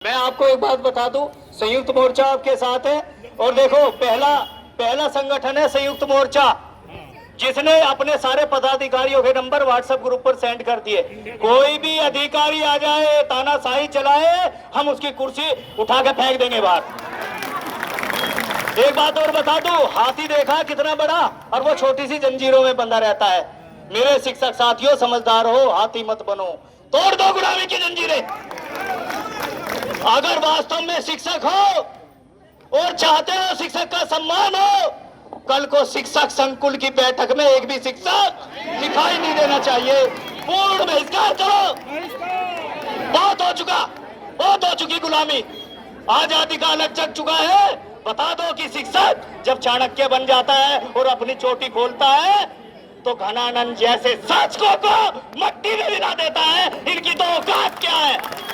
मैं आपको एक बात बता दूं, संयुक्त मोर्चा आपके साथ है। और देखो, पहला संगठन है संयुक्त मोर्चा, जिसने अपने सारे पदाधिकारियों के नंबर व्हाट्सएप ग्रुप पर सेंड कर दिए। कोई भी अधिकारी आ जाए, तानाशाही चलाए, हम उसकी कुर्सी उठा के फेंक देंगे बाहर। एक बात और बता दूं, हाथी देखा कितना बड़ा, और वो छोटी सी जंजीरों में बंधा रहता है। मेरे शिक्षक साथियों, समझदार हो, हाथी मत बनो, तोड़ दो गुलामी की जंजीरें। अगर वास्तव में शिक्षक हो और चाहते हो शिक्षक का सम्मान हो, कल को शिक्षक संकुल की बैठक में एक भी शिक्षक दिखाई नहीं देना चाहिए। पूर्ण बहिष्कार करो। बहुत हो चुकी गुलामी, आजादी का अलग जग चुका है। बता दो कि शिक्षक जब चाणक्य बन जाता है और अपनी चोटी खोलता है तो घनानंद जैसे शासकों को मट्टी में मिला देता है। इनकी तो औकात क्या है।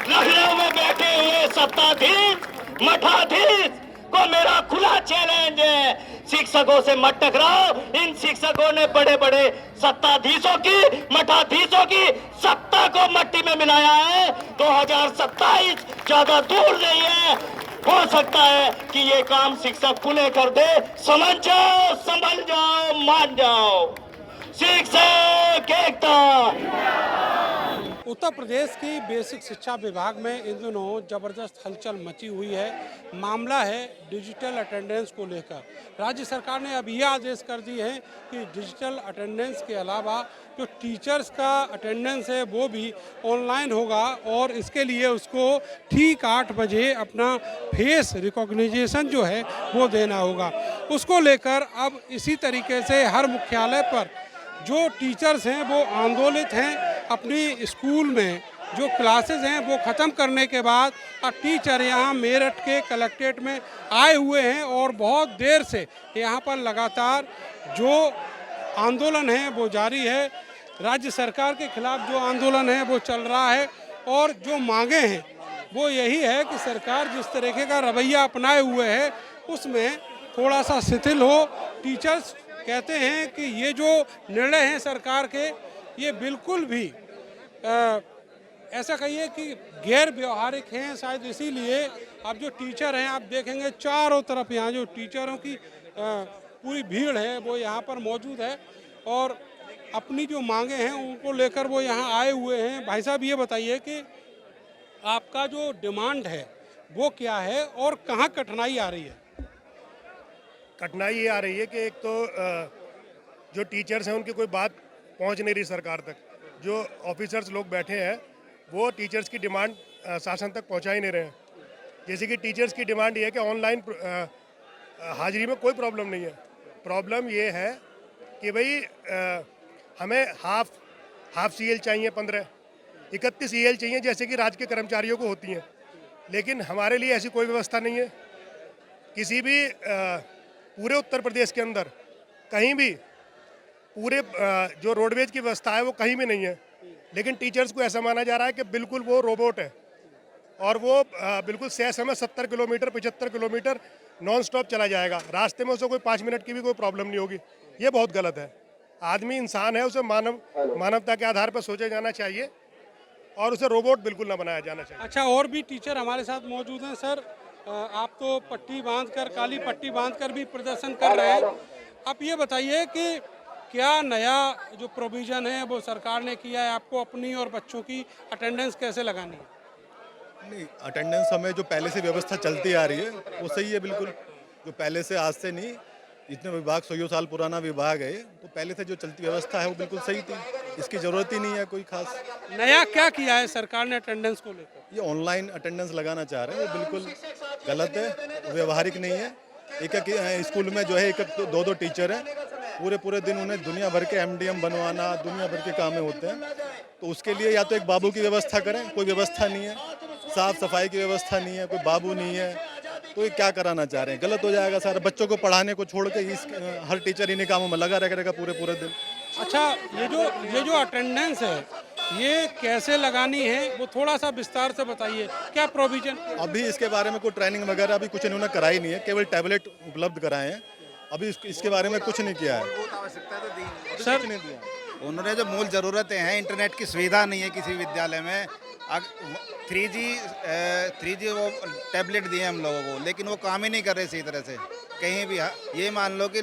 लखनऊ में बैठे हुए सत्ताधीश मठाधीश को मेरा खुला चैलेंज है, शिक्षकों से मत टकराओ। इन शिक्षकों ने बड़े बड़े सत्ताधीशों की, मठाधीशों की सत्ता को मट्टी में मिलाया है। 2027 ज्यादा दूर नहीं है, हो सकता है कि ये काम शिक्षक पुणे कर दे। समझ जाओ, संभल जाओ, मान जाओ। शिक्षक एकता। उत्तर प्रदेश की बेसिक शिक्षा विभाग में इन दिनों जबरदस्त हलचल मची हुई है। मामला है डिजिटल अटेंडेंस को लेकर। राज्य सरकार ने अब ये आदेश कर दिए हैं कि डिजिटल अटेंडेंस के अलावा जो टीचर्स का अटेंडेंस है वो भी ऑनलाइन होगा, और इसके लिए उसको ठीक 8 बजे अपना फेस रिकॉग्निशन जो है वो देना होगा। उसको लेकर अब इसी तरीके से हर मुख्यालय पर जो टीचर्स हैं वो आंदोलित हैं। अपनी स्कूल में जो क्लासेस हैं वो ख़त्म करने के बाद अब टीचर यहाँ मेरठ के कलेक्ट्रेट में आए हुए हैं, और बहुत देर से यहाँ पर लगातार जो आंदोलन है वो जारी है। राज्य सरकार के खिलाफ जो आंदोलन है वो चल रहा है, और जो मांगे हैं वो यही है कि सरकार जिस तरीके का रवैया अपनाए हुए है उसमें थोड़ा सा शिथिल हो। टीचर्स कहते हैं कि ये जो निर्णय हैं सरकार के, ये बिल्कुल भी ऐसा कहिए कि गैर व्यवहारिक हैं। शायद इसीलिए अब जो टीचर हैं, आप देखेंगे चारों तरफ यहाँ जो टीचरों की पूरी भीड़ है वो यहाँ पर मौजूद है, और अपनी जो मांगे हैं उनको लेकर वो यहाँ आए हुए हैं। भाई साहब, ये बताइए कि आपका जो डिमांड है वो क्या है और कहाँ कठिनाई आ रही है? कठिनाई ये आ रही है कि एक तो जो टीचर्स हैं उनकी कोई बात पहुंच नहीं रही सरकार तक। जो ऑफिसर्स लोग बैठे हैं वो टीचर्स की डिमांड शासन तक पहुंचा ही नहीं रहे हैं। जैसे कि टीचर्स की डिमांड ये है कि ऑनलाइन हाजिरी में कोई प्रॉब्लम नहीं है। प्रॉब्लम ये है कि भाई हमें हाफ CL चाहिए, 31 CL चाहिए जैसे कि राज्य के कर्मचारियों को होती हैं, लेकिन हमारे लिए ऐसी कोई व्यवस्था नहीं है। किसी भी पूरे उत्तर प्रदेश के अंदर कहीं भी पूरे जो रोडवेज की व्यवस्था है वो कहीं भी नहीं है, लेकिन टीचर्स को ऐसा माना जा रहा है कि बिल्कुल वो रोबोट है, और वो बिल्कुल सही समय 70 किलोमीटर 75 किलोमीटर नॉन स्टॉप चला जाएगा। रास्ते में उसे कोई 5 मिनट की भी कोई प्रॉब्लम नहीं होगी। ये बहुत गलत है। आदमी इंसान है, उसे मानवता के आधार पर सोचा जाना चाहिए, और उसे रोबोट बिल्कुल ना बनाया जाना चाहिए। अच्छा, और भी टीचर हमारे साथ मौजूद हैं। सर, आप तो पट्टी बांधकर, काली पट्टी बांधकर भी प्रदर्शन कर रहे हैं। आप ये बताइए कि क्या नया जो प्रोविज़न है वो सरकार ने किया है, आपको अपनी और बच्चों की अटेंडेंस कैसे लगानी है? नहीं, अटेंडेंस हमें जो पहले से व्यवस्था चलती आ रही है वो सही है बिल्कुल। जो पहले से, आज से नहीं, इतने विभाग 100 साल पुराना विभाग है, तो पहले से जो चलती व्यवस्था है वो बिल्कुल सही थी। इसकी ज़रूरत ही नहीं है कोई खास। नया क्या किया है सरकार ने अटेंडेंस को लेकर? ये ऑनलाइन अटेंडेंस लगाना चाह रहे हैं, वो बिल्कुल गलत है, व्यवहारिक नहीं है। एक स्कूल में जो है 1-2 टीचर हैं, पूरे दिन उन्हें दुनिया भर के MDM बनवाना, दुनिया भर के काम होते हैं। तो उसके लिए या तो एक बाबू की व्यवस्था करें, कोई व्यवस्था नहीं है। साफ सफाई की व्यवस्था नहीं है, कोई बाबू नहीं है, तो ये क्या कराना चाह रहे हैं? गलत हो जाएगा सारा। बच्चों को पढ़ाने को छोड़ के हर टीचर इन्हीं कामों में लगा रहेगा पूरे दिन। अच्छा, ये जो अटेंडेंस है ये कैसे लगानी है वो थोड़ा सा विस्तार से बताइए। क्या प्रोविजन? अभी इसके बारे में कोई ट्रेनिंग वगैरह अभी कुछ इन्होंने कराई नहीं है, केवल टैबलेट उपलब्ध कराए हैं। अभी इसके बारे में कुछ नहीं किया है सर। नहीं दिया। उन्होंने जो मूल ज़रूरतें हैं, इंटरनेट की सुविधा नहीं है किसी विद्यालय में, थ्री जी वो टैबलेट दिए हम लोगों को, लेकिन वो काम ही नहीं कर रहे सही तरह से कहीं भी। ये मान लो कि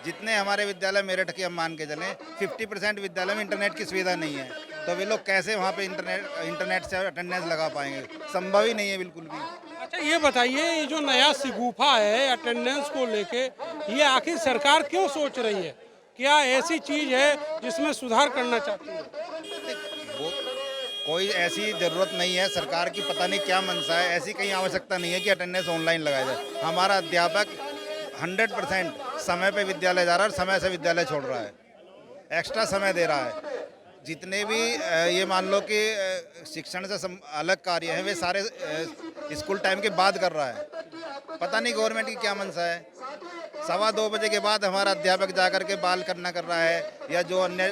जितने हमारे विद्यालय मेरठ के हम मान के चलें 50% विद्यालय में इंटरनेट की सुविधा नहीं है, तो वे लोग कैसे वहाँ पे इंटरनेट से अटेंडेंस लगा पाएंगे? संभव ही नहीं है बिल्कुल भी। अच्छा ये बताइए, ये जो नया सिगूफा है अटेंडेंस को लेके, ये आखिर सरकार क्यों सोच रही है? क्या ऐसी चीज है जिसमें सुधार करना चाहती है? वो कोई ऐसी ज़रूरत नहीं है, सरकार की पता नहीं क्या मंशा है। ऐसी कहीं आवश्यकता नहीं है कि अटेंडेंस ऑनलाइन लगाया जाए। हमारा अध्यापक 100% समय पे विद्यालय जा रहा है और समय से विद्यालय छोड़ रहा है, एक्स्ट्रा समय दे रहा है। जितने भी ये मान लो कि शिक्षण से अलग कार्य हैं वे सारे स्कूल टाइम के बाद कर रहा है। पता नहीं गवर्नमेंट की क्या मंशा है। 2:15 बजे के बाद हमारा अध्यापक जाकर के बाल करना कर रहा है, या जो अन्य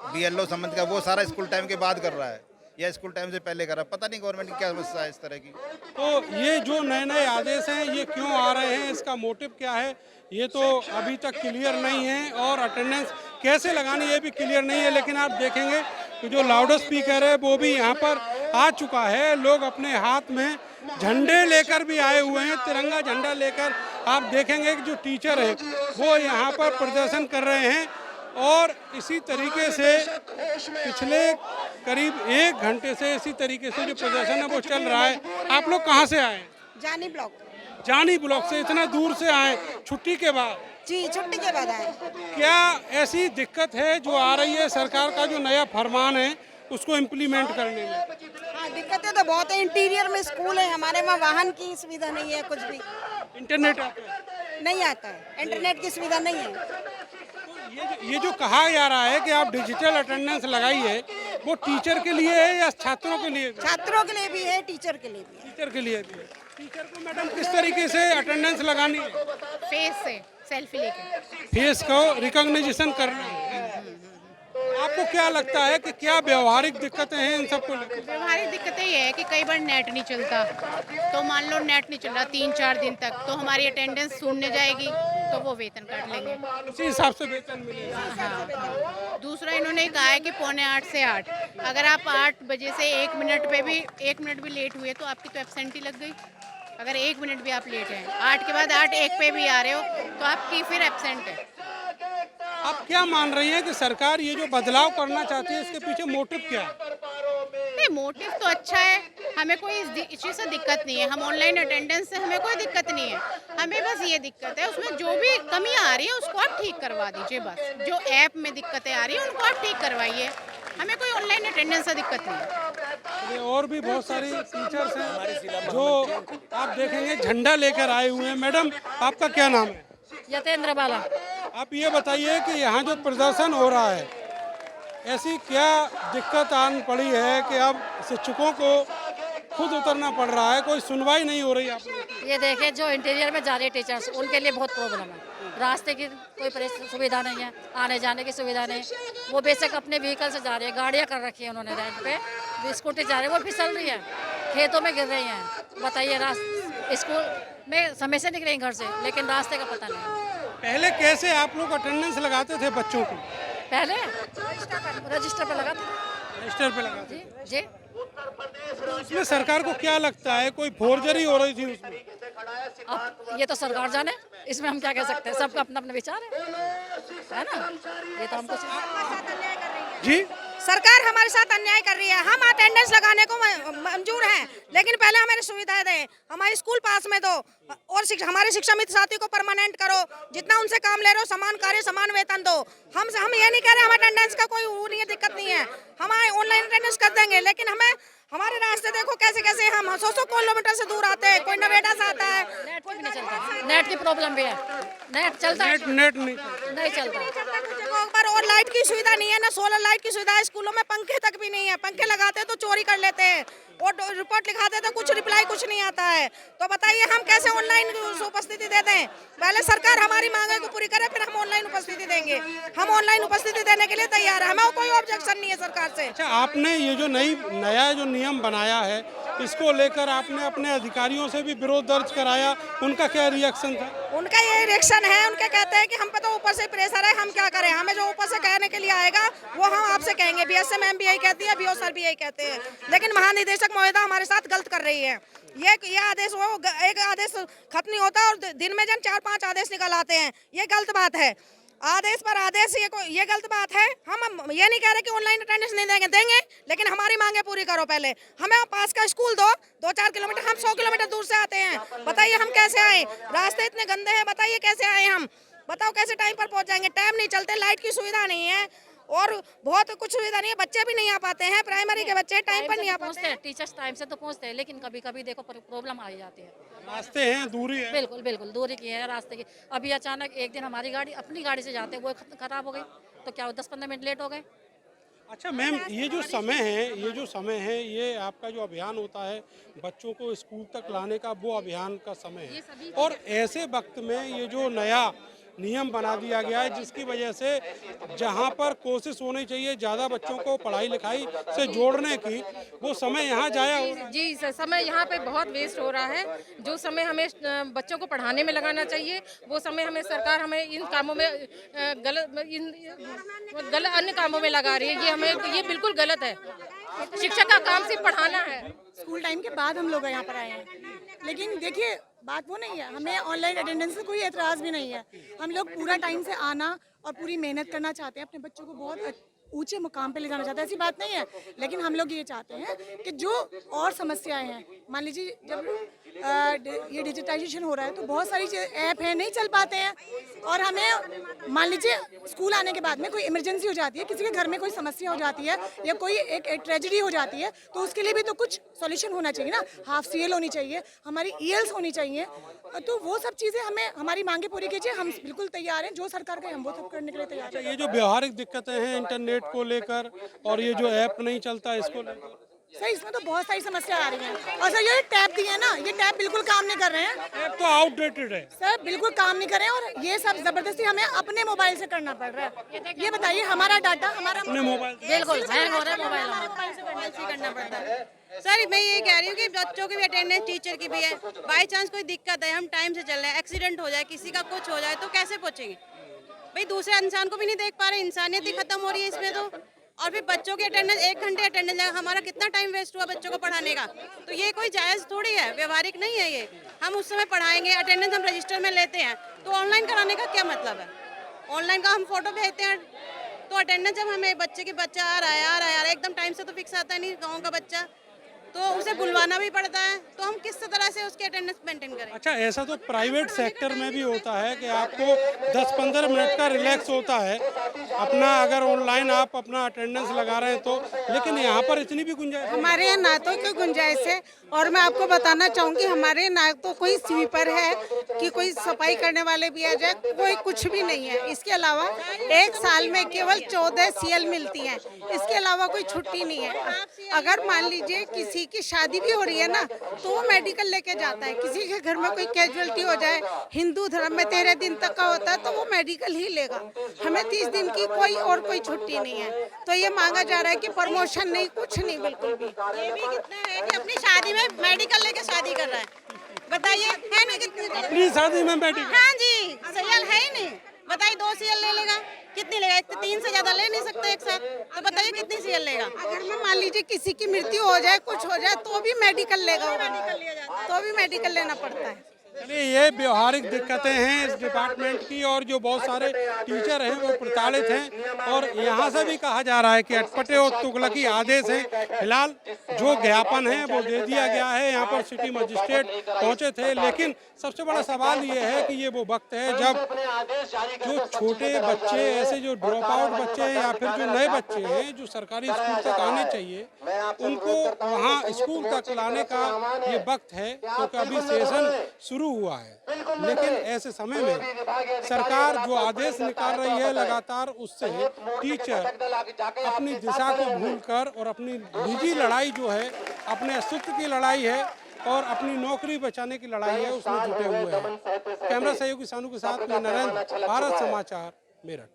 BLO संबंध का वो सारा स्कूल टाइम के बाद कर रहा है या स्कूल टाइम से पहले कर रहा है। पता नहीं गवर्नमेंट की क्या समस्या है इस तरह की। तो ये जो नए नए आदेश हैं ये क्यों आ रहे हैं, इसका मोटिव क्या है, ये तो अभी तक क्लियर नहीं है, और अटेंडेंस कैसे लगानी ये भी क्लियर नहीं है। लेकिन आप देखेंगे कि जो लाउड स्पीकर है वो भी यहाँ पर आ चुका है। लोग अपने हाथ में झंडे लेकर भी आए हुए हैं, तिरंगा झंडा लेकर। आप देखेंगे कि जो टीचर है वो यहाँ पर प्रदर्शन कर रहे हैं, और इसी तरीके से पिछले करीब 1 घंटे से इसी तरीके से जो प्रदर्शन है वो चल रहा है। आप लोग कहाँ से आए? जानी ब्लॉक। जानी ब्लॉक से इतना दूर से आए छुट्टी के बाद? जी, छुट्टी के बाद आए। क्या ऐसी दिक्कत है जो आ रही है सरकार का जो नया फरमान है उसको इम्प्लीमेंट करने में? हाँ, दिक्कतें तो बहुत है। इंटीरियर में स्कूल है, हमारे वहाँ वाहन की सुविधा नहीं है, कुछ भी इंटरनेट आता है? नहीं आता है, इंटरनेट की सुविधा नहीं है। ये जो कहा जा रहा है कि आप डिजिटल अटेंडेंस लगाइए, वो टीचर के लिए है या छात्रों के लिए? छात्रों के लिए भी है, टीचर के लिए भी है। टीचर के लिए भी है। टीचर को मैडम किस तरीके से अटेंडेंस लगानी है? फेस से सेल्फी लेके, फेस को रिकॉग्निशन करना है। आपको क्या लगता है कि क्या व्यवहारिक दिक्कतें हैं इन सबको लेकर? व्यवहारिक दिक्कतें ये है कि कई बार नेट नहीं चलता, तो मान लो नेट नहीं चल रहा 3-4 दिन तक, तो हमारी अटेंडेंस शून्य जाएगी, तो वो वेतन काट लेंगे। उसी हिसाब से वेतन मिलेगा। हाँ। दूसरा इन्होंने कहा है कि 7:45 से 8, अगर आप 8 बजे से 1 मिनट भी लेट हुए तो आपकी तो एब्सेंट ही लग गई। अगर 1 मिनट भी आप लेट हैं, 8 के बाद 8:01 पे भी आ रहे हो तो आपकी फिर एब्सेंट है। आप क्या मान रही हैं कि सरकार ये जो बदलाव करना चाहती है, इसके पीछे मोटिव क्या है? नहीं, मोटिव तो अच्छा है, हमें कोई इस चीज़ से दिक्कत नहीं है। हम ऑनलाइन अटेंडेंस से हमें कोई दिक्कत नहीं है। हमें बस ये दिक्कत है, उसमें जो भी कमियां आ रही हैं उसको आप ठीक करवा दीजिए। बस जो ऐप में दिक्कतें आ रही हैं उनको आप ठीक करवाइए, हमें कोई ऑनलाइन अटेंडेंस से दिक्कत नहीं है। और भी बहुत सारी टीचर्स हैं जो आप देखेंगे झंडा लेकर आए हुए हैं। मैडम, आपका क्या नाम है? यतेंद्र बाला। आप ये बताइए कि यहाँ जो प्रदर्शन हो रहा है, ऐसी क्या दिक्कत आन पड़ी है कि अब शिक्षकों को खुद उतरना पड़ रहा है, कोई सुनवाई नहीं हो रही? आप ये देखें, जो इंटीरियर में जा रहे टीचर्स, उनके लिए बहुत प्रॉब्लम है। रास्ते की कोई सुविधा नहीं है, आने जाने की सुविधा नहीं। वो बेशक अपने व्हीकल से जा रहे हैं, गाड़ियाँ कर रखी है उन्होंने रेंट पे, स्कूटी जा रहे हैं, वो फिसल रही है, खेतों में गिर रही हैं। बताइए, स्कूल में समय से निकले घर से, लेकिन रास्ते का पता नहीं। पहले कैसे आप लोग अटेंडेंस लगाते थे बच्चों को? पहले रजिस्टर पे लगाते थे। रजिस्टर पे लगाते जी थे। जी। तो इसमें सरकार को क्या लगता है, कोई फोर्जरी हो रही थी उसमें? अब ये तो सरकार जाने, इसमें हम क्या कह सकते हैं, सबका अपना अपना विचार है ना। ये तो हमको जी, सरकार हमारे साथ अन्याय कर रही है। हम अटेंडेंस लगाने को मंजूर हैं, लेकिन पहले हमें सुविधाएं दें। हमारे स्कूल पास में दो, और हमारे शिक्षा मित्र साथी को परमानेंट करो। जितना उनसे काम ले रहे हो, समान कार्य समान वेतन दो। हम ये नहीं कह रहे हम अटेंडेंस का कोई वो नहीं है, दिक्कत नहीं है, हम ऑनलाइन अटेंडेंस कर देंगे, लेकिन हमें हमारे रास्ते देखो कैसे कैसे हम 100 किलोमीटर से दूर आते हैं। कोई नवेटा से आता है, नेट भी नहीं चलता, नेट की प्रॉब्लम भी है। नेट चलता है, नेट नहीं चलता। कुछ जगहों पर और लाइट की सुविधा नहीं है, ना सोलर लाइट की सुविधा है। स्कूलों में पंखे तक भी नहीं है, पंखे लगाते तो चोरी कर लेते हैं, और रिपोर्ट लिखाते तो कुछ रिप्लाई कुछ नहीं आता है। तो बताइए हम कैसे ऑनलाइन उपस्थिति दे दें? पहले सरकार हमारी मांगे को पूरी करे, फिर हम ऑनलाइन उपस्थिति देंगे। हम ऑनलाइन उपस्थिति देने के लिए तैयार है, हमें कोई ऑब्जेक्शन नहीं है सरकार से। अच्छा, आपने ये जो नया जो नियम बनाया है, इसको लेकर आपने अपने अधिकारियों से भी विरोध दर्ज कराया, उनका क्या रिएक्शन था? उनका ये रिएक्शन है, उनके कहते हैं कि हम पे तो ऊपर से प्रेशर है, हम क्या करें, हमें जो ऊपर से कहने के लिए आएगा वो हम आपसे कहेंगे। बीएसएम मैम भी यही कहती है, बीओ सर भी यही कहते हैं, लेकिन महानिदेशक महोदया हमारे साथ गलत कर रही है। ये आदेश वो एक आदेश खत्म नहीं होता और दिन में जन 4-5 आदेश निकल आते हैं, ये गलत बात है। आदेश पर आदेश ये गलत बात है। हम ये नहीं कह रहे कि ऑनलाइन अटेंडेंस नहीं देंगे, लेकिन हमारी मांगे पूरी करो। पहले हमें पास का स्कूल दो, 2-4 किलोमीटर, हम 100 किलोमीटर दूर से आते हैं। बताइए हम कैसे आए, रास्ते इतने गंदे हैं, बताइए कैसे आए हम, बताओ कैसे टाइम पर पहुंच जाएंगे। टाइम नहीं चलते, लाइट की सुविधा नहीं है और बहुत कुछ सुविधा नहीं है, बच्चे भी नहीं आ पाते हैं, प्राइमरी के बच्चे टाइम पर नहीं आ पाते हैं। टीचर्स टाइम से तो पहुंचते हैं, लेकिन कभी कभी देखो प्रॉब्लम आ जाती है। रास्ते हैं, दूरी है। बिल्कुल बिल्कुल दूरी की है रास्ते की। अभी अचानक एक दिन हमारी गाड़ी अपनी गाड़ी से जाते हैं, वो खराब हो गई, तो क्या 10-15 मिनट लेट हो गए। अच्छा मैम, ये जो समय है ये आपका जो अभियान होता है बच्चों को स्कूल तक लाने का, वो अभियान का समय है। और ऐसे वक्त में ये जो नया नियम बना दिया गया है जिसकी वजह से जहां पर कोशिश होनी चाहिए ज़्यादा बच्चों को पढ़ाई लिखाई से जोड़ने की, वो समय यहाँ जाया हो रहा है। जी सर, समय यहाँ पे बहुत वेस्ट हो रहा है। जो समय हमें बच्चों को पढ़ाने में लगाना चाहिए, वो समय हमें सरकार हमें इन कामों में गलत अन्य कामों में लगा रही है। ये बिल्कुल गलत है। शिक्षक का काम सिर्फ पढ़ाना है। स्कूल टाइम के बाद हम लोग यहाँ पर आए हैं, लेकिन देखिए बात वो नहीं है, हमें ऑनलाइन अटेंडेंस से कोई एतराज़ भी नहीं है। हम लोग पूरा टाइम से आना और पूरी मेहनत करना चाहते हैं, अपने बच्चों को बहुत ऊंचे मुकाम पे ले जाना चाहते हैं, ऐसी बात नहीं है। लेकिन हम लोग ये चाहते हैं कि जो और समस्याएं हैं, मान लीजिए जब ये डिजिटाइजेशन हो रहा है तो बहुत सारी ऐप हैं, नहीं चल पाते हैं। और हमें मान लीजिए स्कूल आने के बाद में कोई इमरजेंसी हो जाती है, किसी के घर में कोई समस्या हो जाती है या कोई एक ट्रेजेडी हो जाती है, तो उसके लिए भी तो कुछ सॉल्यूशन होना चाहिए ना। हाफ CL होनी चाहिए, हमारी ELs होनी चाहिए, तो वो सब चीज़ें हमें, हमारी मांगे पूरी कीजिए। हम बिल्कुल तैयार हैं, जो सरकार कहे हम वो सब करने के लिए तैयार हैं। ये जो व्यवहारिक दिक्कतें हैं इंटरनेट को लेकर और ये जो ऐप नहीं चलता इसको लेकर, सर इसमें तो बहुत सारी समस्या आ रही हैं। और सर ये टैब दिए हैं ना, ये टैब बिल्कुल काम नहीं कर रहे हैं। ऐप तो आउटडेटेड है सर, बिल्कुल काम नहीं कर रहे हैं और ये सब जबरदस्ती हमें अपने मोबाइल से करना पड़ रहा है। ये बताइए हमारा डाटा हमारा अपने मोबाइल बिल्कुल हैंग हो रहा है मोबाइल। करना पड़ता है। सर मैं ये कह रही हूँ कि बच्चों की भी अटेंडेंस, टीचर की भी है। बाई चांस कोई दिक्कत है, हम टाइम से चल रहे हैं, एक्सीडेंट हो जाए, किसी का कुछ हो जाए तो कैसे पहुँचेंगे भाई? दूसरे इंसान को भी नहीं देख पा रहे, इंसानियत ही खत्म हो रही है इसमें तो। और फिर बच्चों की अटेंडेंस 1 घंटे अटेंडेंस लगा, हमारा कितना टाइम वेस्ट हुआ बच्चों को पढ़ाने का। तो ये कोई जायज़ थोड़ी है, व्यवहारिक नहीं है ये। हम उस समय पढ़ाएंगे, अटेंडेंस हम रजिस्टर में लेते हैं, तो ऑनलाइन कराने का क्या मतलब है? ऑनलाइन का हम फोटो भेजते हैं तो अटेंडेंस जब हमें बच्चा आ रहा है एकदम टाइम से तो फिक्स आता है नहीं, गाँव का बच्चा तो उसे बुलवाना भी पड़ता है, तो हम किस तरह से उसकी अटेंडेंस मेंटेन करें? अच्छा, ऐसा तो प्राइवेट सेक्टर में भी होता है कि आपको 10-15 मिनट का रिलैक्स होता है अपना, अगर ऑनलाइन आप अपना अटेंडेंस लगा रहे हैं तो, लेकिन यहाँ पर इतनी भी गुंजाइश? हमारे यहाँ ना तो कोई गुंजाइश है, और मैं आपको बताना चाहूँगी हमारे ना तो कोई स्वीपर है कि कोई सफाई करने वाले भी आ जाए, कोई कुछ भी नहीं है। इसके अलावा 1 साल में केवल 14 CL मिलती हैं, इसके अलावा कोई छुट्टी नहीं है। अगर मान लीजिए किसी की शादी भी हो रही है ना, तो वो मेडिकल लेके जाता है। किसी के घर में कोई कैजुअलिटी हो जाए, हिंदू धर्म में 13 दिन तक का होता है, तो वो मेडिकल ही लेगा। हमें 30 दिन की कोई छुट्टी नहीं है। तो ये मांगा जा रहा है कि प्रमोशन नहीं, कुछ नहीं, बिल्कुल भी। ये भी कितना है कि अपनी शादी में मेडिकल लेके शादी कर रहा है, बताइए है ना कितनी? अपनी शादी में मेडिकल? हाँ जी, CL है ही नहीं। बताइए 2 CL ले लेगा, कितनी लेगा? 3 से ज्यादा ले नहीं सकते एक साथ, तो बताइए कितनी CL लेगा? अगर मैं मान लीजिए किसी की मृत्यु हो जाए, कुछ हो जाए, तो भी मेडिकल लेगा, तो भी मेडिकल लेना पड़ता है। चलिए, ये व्यवहारिक दिक्कतें हैं इस डिपार्टमेंट की, और जो बहुत सारे टीचर हैं वो प्रताड़ित हैं। और यहाँ से भी कहा जा रहा है कि अटपटे और तुगलकी आदेश हैं। फिलहाल जो ज्ञापन है वो दे दिया गया है, यहाँ पर सिटी मजिस्ट्रेट पहुँचे थे, लेकिन सबसे बड़ा सवाल ये है कि ये वो वक्त है जब जो छोटे बच्चे, ऐसे जो ड्रॉप आउट बच्चे हैं या फिर जो नए बच्चे हैं जो सरकारी स्कूल तक आने चाहिए, उनको वहाँ स्कूल तक लाने का ये वक्त है, क्योंकि अभी सेशन शुरू हुआ है। लेकिन ऐसे समय में सरकार जो आदेश निकाल रही है लगातार, उससे टीचर अपनी दिशा को भूलकर और अपनी निजी लड़ाई जो है, अपने अस्तित्व की लड़ाई है और अपनी नौकरी बचाने की लड़ाई है, उसमें जुटे हुए हैं। कैमरा सहयोगी सानू के साथ में नरेंद्र, भारत समाचार, मेरठ।